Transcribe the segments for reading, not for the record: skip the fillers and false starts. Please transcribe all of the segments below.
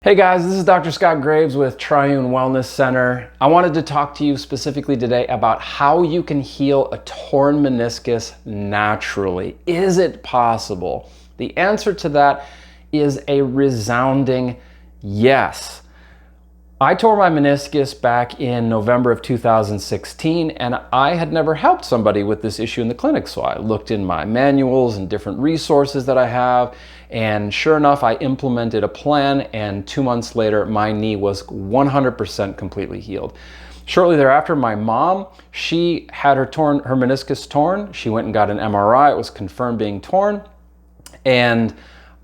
Hey guys, this is Dr. Scott Graves with Triune Wellness Center. I wanted to talk to you specifically today about how you can heal a torn meniscus naturally. Is it possible? The answer to that is a resounding yes. I tore my meniscus back in November of 2016, and I had never helped somebody with this issue in the clinic. So I looked in my manuals and different resources that I have, and sure enough, I implemented a plan, and 2 months later, my knee was 100% completely healed. Shortly thereafter, my mom, she had her meniscus torn. She went and got an MRI. It was confirmed being torn. And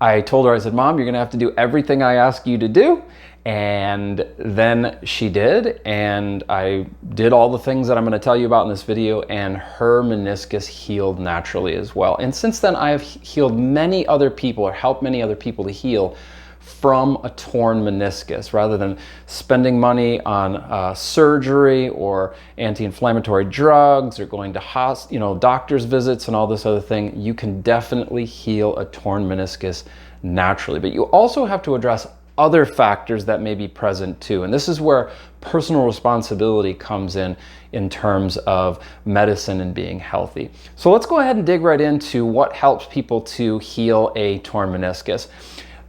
I told her, I said, Mom, you're gonna have to do everything I ask you to do. And then she did, and I did all the things that I'm going to tell you about in this video, and her meniscus healed naturally as well. And since then, I have healed many other people, or helped many other people to heal from a torn meniscus. Rather than spending money on surgery or anti-inflammatory drugs or going to doctor's visits and all this other thing, you can definitely heal a torn meniscus naturally. But you also have to address other factors that may be present too. And this is where personal responsibility comes in terms of medicine and being healthy. So let's go ahead and dig right into what helps people to heal a torn meniscus.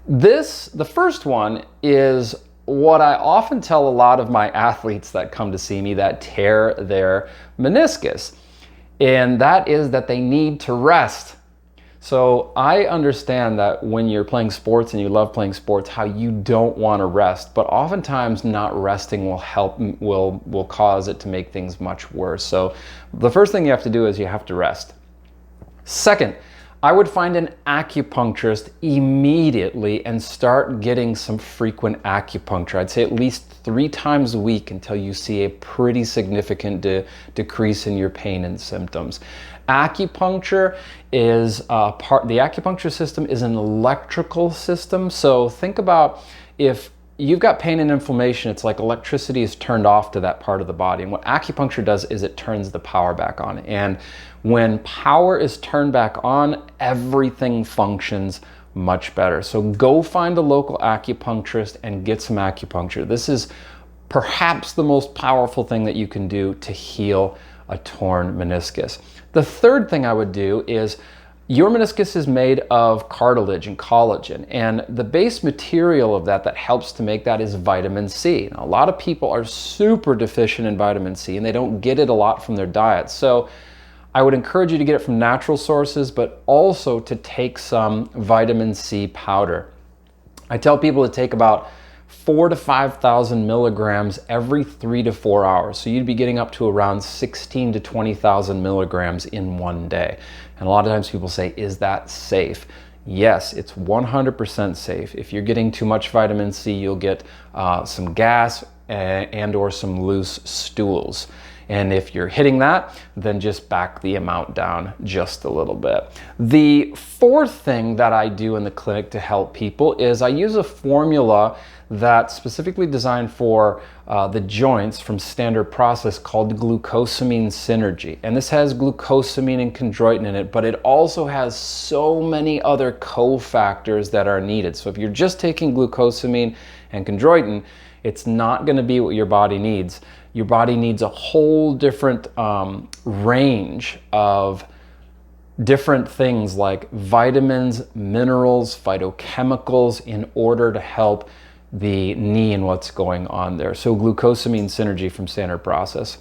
The first one is what I often tell a lot of my athletes that come to see me that tear their meniscus. And that is that they need to rest. So I understand that when you're playing sports and you love playing sports, how you don't want to rest, but oftentimes not resting will cause it to make things much worse. So the first thing you have to do is you have to rest. Second, I would find an acupuncturist immediately and start getting some frequent acupuncture. I'd say at least 3 times a week until you see a pretty significant decrease in your pain and symptoms. Acupuncture is the acupuncture system is an electrical system. So think about if you've got pain and inflammation, it's like electricity is turned off to that part of the body. And what acupuncture does is it turns the power back on. And when power is turned back on, everything functions much better. So go find a local acupuncturist and get some acupuncture. This is perhaps the most powerful thing that you can do to heal a torn meniscus. The third thing I would do is your meniscus is made of cartilage and collagen, and the base material of that helps to make that is vitamin C. Now, a lot of people are super deficient in vitamin C and they don't get it a lot from their diet. So I would encourage you to get it from natural sources, but also to take some vitamin C powder. I tell people to take about 4,000 to 5,000 milligrams every 3 to 4 hours. So you'd be getting up to around 16,000 to 20,000 milligrams in one day. And a lot of times people say, is that safe? Yes, it's 100% safe. If you're getting too much vitamin C, you'll get some gas and or some loose stools. And if you're hitting that, then just back the amount down just a little bit. The fourth thing that I do in the clinic to help people is I use a formula that's specifically designed for the joints from Standard Process called Glucosamine Synergy. And this has glucosamine and chondroitin in it, but it also has so many other cofactors that are needed. So if you're just taking glucosamine and chondroitin, it's not going to be what your body needs. Your body needs a whole different range of different things like vitamins, minerals, phytochemicals in order to help the knee and what's going on there. So Glucosamine Synergy from Standard Process.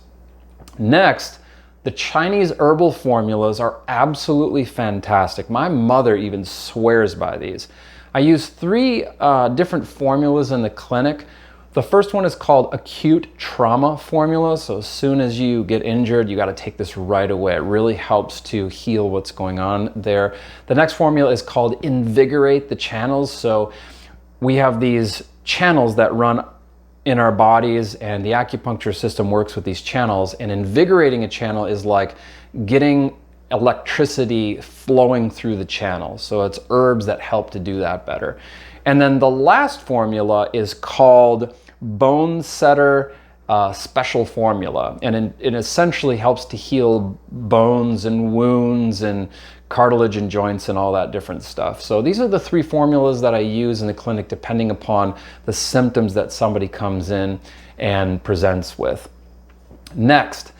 Next, the Chinese herbal formulas are absolutely fantastic. My mother even swears by these. I use 3 different formulas in the clinic. The first one is called Acute Trauma Formula. So as soon as you get injured, you got to take this right away. It really helps to heal what's going on there. The next formula is called Invigorate the Channels. So we have these channels that run in our bodies, and the acupuncture system works with these channels. And invigorating a channel is like getting electricity flowing through the channel. So it's herbs that help to do that better. And then the last formula is called Bone Setter Special Formula. And it essentially helps to heal bones and wounds and cartilage and joints and all that different stuff. So these are the 3 formulas that I use in the clinic depending upon the symptoms that somebody comes in and presents with. Next,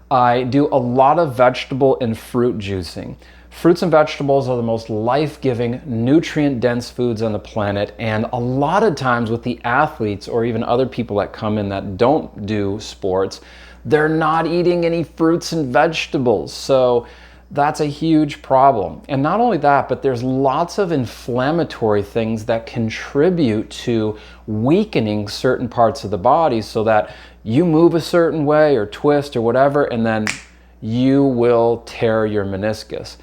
I do a lot of vegetable and fruit juicing. Fruits and vegetables are the most life-giving, nutrient-dense foods on the planet, and a lot of times with the athletes or even other people that come in that don't do sports, they're not eating any fruits and vegetables. So that's a huge problem. And not only that, but there's lots of inflammatory things that contribute to weakening certain parts of the body so that you move a certain way or twist or whatever, and then you will tear your meniscus.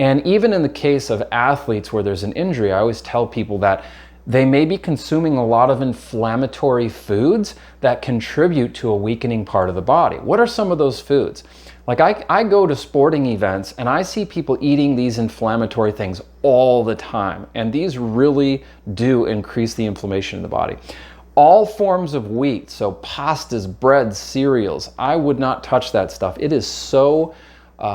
And even in the case of athletes where there's an injury, I always tell people that they may be consuming a lot of inflammatory foods that contribute to a weakening part of the body. What are some of those foods? Like I go to sporting events and I see people eating these inflammatory things all the time. And these really do increase the inflammation in the body. All forms of wheat, so pastas, breads, cereals, I would not touch that stuff. It is so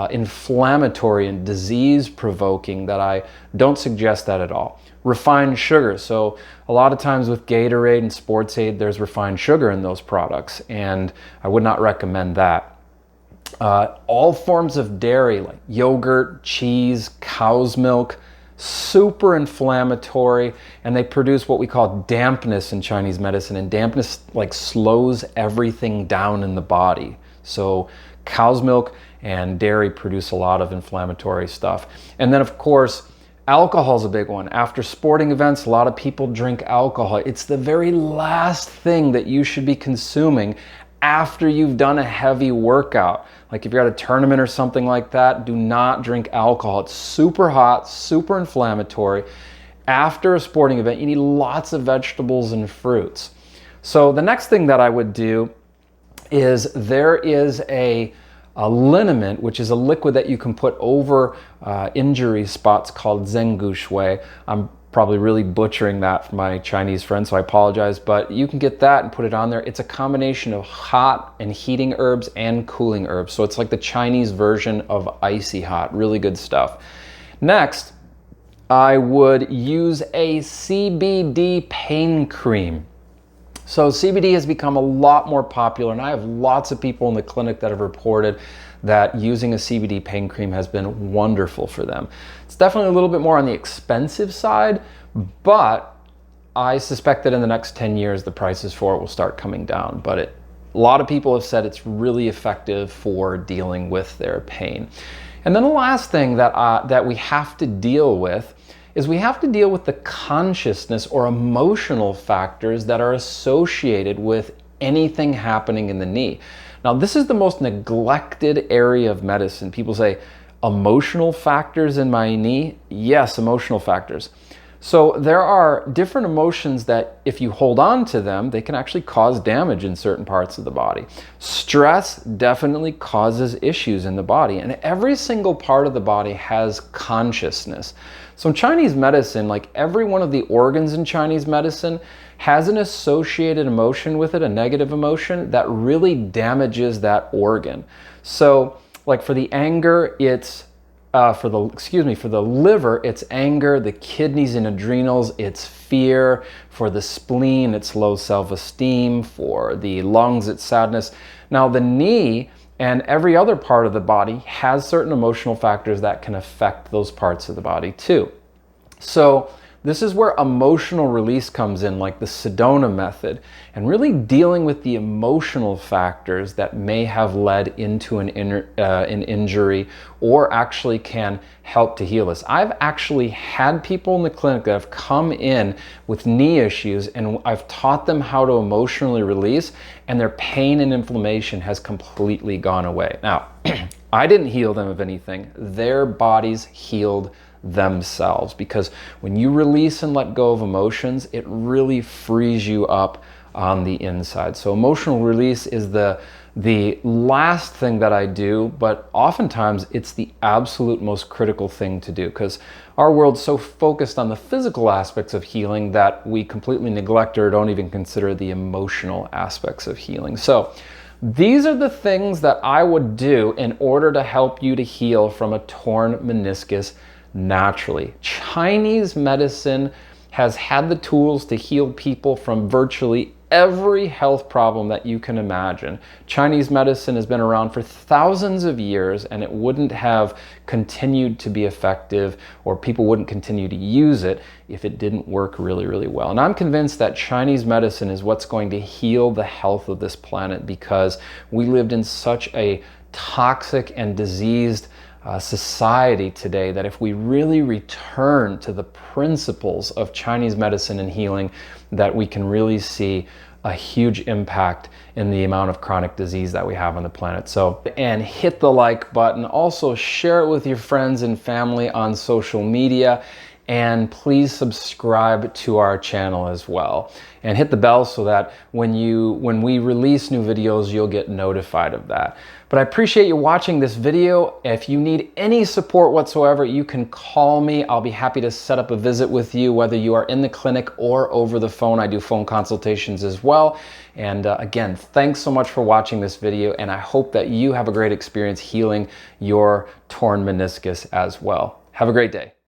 inflammatory and disease provoking that I don't suggest that at all. Refined sugar, so a lot of times with Gatorade and Sports Aid, there's refined sugar in those products, and I would not recommend that. All forms of dairy, like yogurt, cheese, cow's milk, super inflammatory, and they produce what we call dampness in Chinese medicine, and dampness like slows everything down in the body. So cow's milk and dairy produce a lot of inflammatory stuff. And then of course, alcohol is a big one. After sporting events, a lot of people drink alcohol. It's the very last thing that you should be consuming after you've done a heavy workout. Like if you're at a tournament or something like that, do not drink alcohol. It's super hot, super inflammatory. After a sporting event, you need lots of vegetables and fruits. So the next thing that I would do is there is a liniment, which is a liquid that you can put over injury spots called Zheng Gu Shui. I'm probably really butchering that for my Chinese friends, so I apologize, but you can get that and put it on there. It's a combination of hot and heating herbs and cooling herbs. So it's like the Chinese version of icy hot, really good stuff. Next, I would use a CBD pain cream. So CBD has become a lot more popular, and I have lots of people in the clinic that have reported that using a CBD pain cream has been wonderful for them. It's definitely a little bit more on the expensive side, but I suspect that in the next 10 years, the prices for it will start coming down. But a lot of people have said it's really effective for dealing with their pain. And then the last thing that we have to deal with is we have to deal with the consciousness or emotional factors that are associated with anything happening in the knee. Now, this is the most neglected area of medicine. People say, emotional factors in my knee? Yes, emotional factors. So there are different emotions that if you hold on to them, they can actually cause damage in certain parts of the body. Stress definitely causes issues in the body, and every single part of the body has consciousness. So in Chinese medicine, like every one of the organs in Chinese medicine has an associated emotion with it, a negative emotion that really damages that organ. So like for the anger, it's for the liver, it's anger. The kidneys and adrenals, it's fear. For the spleen, it's low self-esteem. For the lungs, it's sadness. Now the knee and every other part of the body has certain emotional factors that can affect those parts of the body too. So this is where emotional release comes in, like the Sedona method, and really dealing with the emotional factors that may have led into an injury or actually can help to heal us. I've actually had people in the clinic that have come in with knee issues, and I've taught them how to emotionally release, and their pain and inflammation has completely gone away. Now, I didn't heal them of anything. Their bodies healed themselves, because when you release and let go of emotions, it really frees you up on the inside. So emotional release is the last thing that I do, but oftentimes it's the absolute most critical thing to do, because our world's so focused on the physical aspects of healing that we completely neglect or don't even consider the emotional aspects of healing. So These are the things that I would do in order to help you to heal from a torn meniscus naturally. Chinese medicine has had the tools to heal people from virtually every health problem that you can imagine. Chinese medicine has been around for thousands of years, and it wouldn't have continued to be effective, or people wouldn't continue to use it if it didn't work really, really well. And I'm convinced that Chinese medicine is what's going to heal the health of this planet, because we lived in such a toxic and diseased society today that if we really return to the principles of Chinese medicine and healing, that we can really see a huge impact in the amount of chronic disease that we have on the planet. So, and hit the like button. Also share it with your friends and family on social media. And please subscribe to our channel as well. And hit the bell so that when we release new videos, you'll get notified of that. But I appreciate you watching this video. If you need any support whatsoever, you can call me. I'll be happy to set up a visit with you, whether you are in the clinic or over the phone. I do phone consultations as well. And again, thanks so much for watching this video, and I hope that you have a great experience healing your torn meniscus as well. Have a great day.